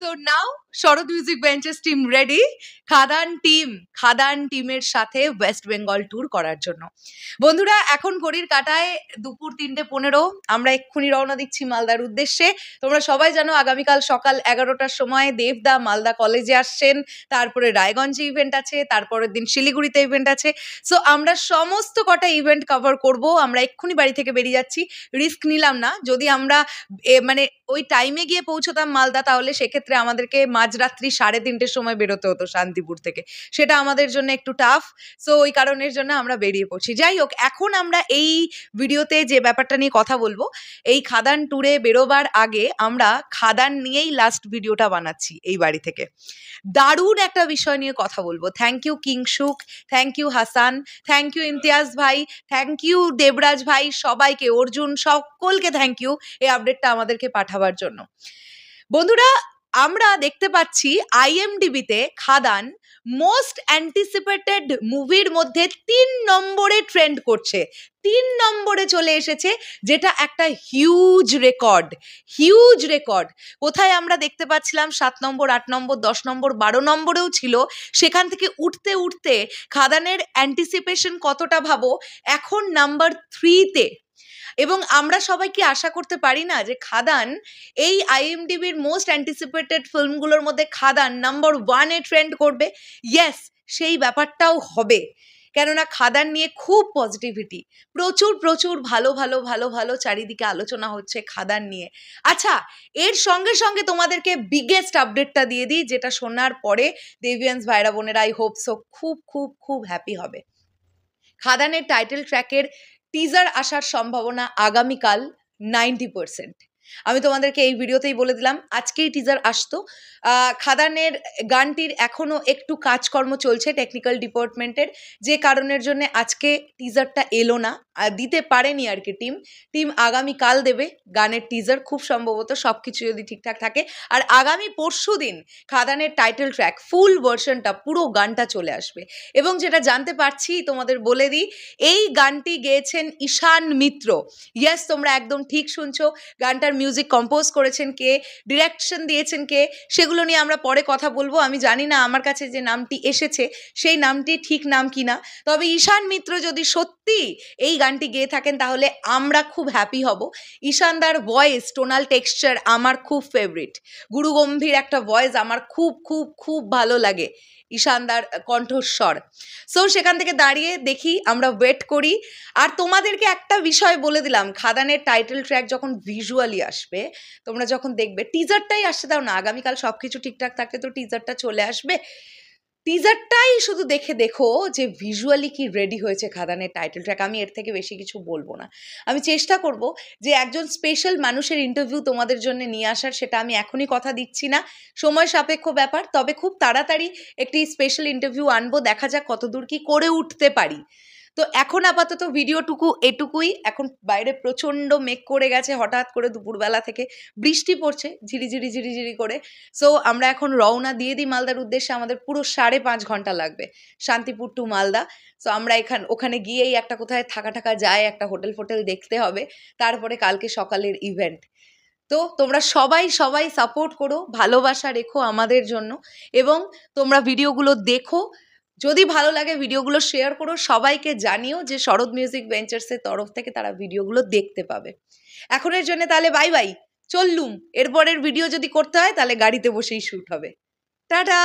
So now শরৎ music benches team ready খাদান টিমের সাথে West Bengal tour করার জন্য। বন্ধুরা এখন ঘড়ির কাঁটায় দুপুর 3:15, আমরা এক্ষুনি রওনা দিচ্ছি মালদার উদ্দেশ্যে। তোমরা সবাই জানো আগামীকাল সকাল 11টার সময় দেবদা মালদা কলেজে আসছেন, তারপরে রায়গঞ্জে ইভেন্ট আছে, তারপরের দিন শিলিগুড়িতে ইভেন্ট আছে। সো আমরা সমস্ত কটা ইভেন্ট কভার করব। আমরা এক্ষুনি বাড়ি থেকে বেরিয়ে যাচ্ছি, রিস্ক নিলাম না। যদি আমরা মানে ওই টাইমে গিয়ে পৌঁছতাম মালদা, তাহলে সেক্ষেত্রে আমাদেরকে মাঝরাত্রি 3:30-র সময় বেরোতে হতো শান্তিপুর থেকে, সেটা আমাদের জন্য একটু টাফ। সো ওই কারণের জন্য আমরা বেরিয়ে পড়ছি। যাই হোক, এখন আমরা এই ভিডিওতে যে ব্যাপারটা নিয়ে কথা বলবো, এই খাদান ট্যুরে বেরোবার আগে আমরা খাদান নিয়েই লাস্ট ভিডিওটা বানাচ্ছি এই বাড়ি থেকে। দারুণ একটা বিষয় নিয়ে কথা বলবো। Thank you Kingshuk, thank you Hasan, thank you Imtiaz ভাই, থ্যাংক ইউ দেবরাজ ভাই, সবাইকে, অর্জুন, সকলকে থ্যাংক ইউ এই আপডেটটা আমাদেরকে পাঠাবার জন্য। বন্ধুরা, আমরা দেখতে পাচ্ছি IMDb-তে খাদান মোস্ট অ্যান্টিসিপেটেড মুভির মধ্যে 3 নম্বরে ট্রেন্ড করছে, 3 নম্বরে চলে এসেছে, যেটা একটা হিউজ রেকর্ড। কোথায় আমরা দেখতে পাচ্ছিলাম 7 নম্বর, 8 নম্বর, 10 নম্বর, 12 নম্বরেও ছিল। সেখান থেকে উঠতে উঠতে খাদানের অ্যান্টিসিপেশন কতটা ভাবো, এখন নাম্বার 3-তে। এবং আমরা সবাই কি আশা করতে পারি না যে খাদান এই IMDb-র মোস্ট অ্যান্টিসিপেটেড ফিল্মগুলোর মধ্যে খাদান নাম্বার 1-এ ট্রেন্ড করবে? ইয়েস, সেই ব্যাপারটাও হবে, কেননা খাদান নিয়ে খুব পজিটিভিটি, প্রচুর ভালো চারিদিকে আলোচনা হচ্ছে খাদান নিয়ে। আচ্ছা, এর সঙ্গে সঙ্গে তোমাদেরকে বিগেস্ট আপডেটটা দিয়ে দিই, যেটা শোনার পরে দেভিয়ান্স ভাইরা বোনেরা আই হোপ সো খুব হ্যাপি হবে। খাদানের টাইটেল ট্র্যাকের টিজার আসার সম্ভাবনা আগামীকাল 90%। আমি তোমাদেরকে এই ভিডিওতেই বলে দিলাম, আজকেই টিজার আসতো। খাদানের গানটির এখনও একটু কাজকর্ম চলছে টেকনিক্যাল ডিপার্টমেন্টের, যে কারণের জন্য আজকে টিজারটা এলো না, দিতে পারেনি আর কি টিম আগামীকাল দেবে গানের টিজার, খুব সম্ভবত সব কিছু যদি ঠিকঠাক থাকে। আর আগামী পরশু দিন খাদানের টাইটেল ট্র্যাক ফুল ভার্সনটা, পুরো গানটা চলে আসবে। এবং যেটা জানতে পারছি তোমাদের বলে দিই, এই গানটি গেয়েছেন ঈশান মিত্র। ইয়েস, তোমরা একদম ঠিক শুনছো, গানটার মিউজিক কম্পোজ করেছেন কে, ডিরেকশন দিয়েছেন কে, সেগুলো নিয়ে আমরা পরে কথা বলবো। আমি জানি না আমার কাছে যে নামটি এসেছে সেই নামটি ঠিক নাম কিনা, তবে ঈশান মিত্র যদি সত্যি এই গানটি গেয়ে থাকেন তাহলে আমরা খুব হ্যাপি হব। ঈশানদার ভয়েস, টোনাল টেক্সচার আমার খুব ফেভারিট, গুরুগম্ভীর একটা ভয়েস আমার খুব ভালো লাগে, ঈশানদার কণ্ঠস্বর। সো সেখান থেকে দাঁড়িয়ে দেখি, আমরা ওয়েট করি। আর তোমাদেরকে একটা বিষয় বলে দিলাম, খাদানের টাইটেল ট্র্যাক যখন ভিজুয়ালি আসবে, তোমরা যখন দেখবে, টিজারটাই আসতে দাও না, আগামীকাল সব কিছু ঠিকঠাক থাকলে তো টিজারটা চলে আসবে। টিজারটাই শুধু দেখো যে ভিজুয়ালি কি রেডি হয়েছে খাদানের টাইটেল ট্র্যাক। আমি এর থেকে বেশি কিছু বলবো না। আমি চেষ্টা করব যে একজন স্পেশাল মানুষের ইন্টারভিউ তোমাদের জন্য নিয়ে আসার, সেটা আমি এখনই কথা দিচ্ছি না, সময় সাপেক্ষ ব্যাপার। তবে খুব তাড়াতাড়ি একটি স্পেশাল ইন্টারভিউ আনবো, দেখা যাক কতদূর কি করে উঠতে পারি। তো এখন আপাতত ভিডিওটুকু এটুকুই। এখন বাইরে প্রচণ্ড মেঘ করে গেছে, হঠাৎ করে দুপুরবেলা থেকে বৃষ্টি পড়ছে ঝিরিঝিরি করে। সো আমরা এখন রওনা দিয়ে দিই মালদার উদ্দেশ্যে। আমাদের পুরো 5.5 ঘন্টা লাগবে শান্তিপুর টু মালদা। সো আমরা ওখানে গিয়েই একটা কোথায় থাকা যায়, একটা হোটেল দেখতে হবে, তারপরে কালকে সকালের ইভেন্ট। তো তোমরা সবাই সাপোর্ট করো, ভালোবাসা রেখো আমাদের জন্য, এবং তোমরা ভিডিওগুলো দেখো। যদি ভালো লাগে ভিডিওগুলো শেয়ার করো, সবাইকে জানিও যে শরৎ মিউজিক ভেঞ্চার্সের তরফ থেকে তারা ভিডিওগুলো দেখতে পাবে। এখনের জন্য তাহলে বাই, চললুম। এরপরের ভিডিও যদি করতে হয় তাহলে গাড়িতে বসেই শ্যুট হবে। টাটা।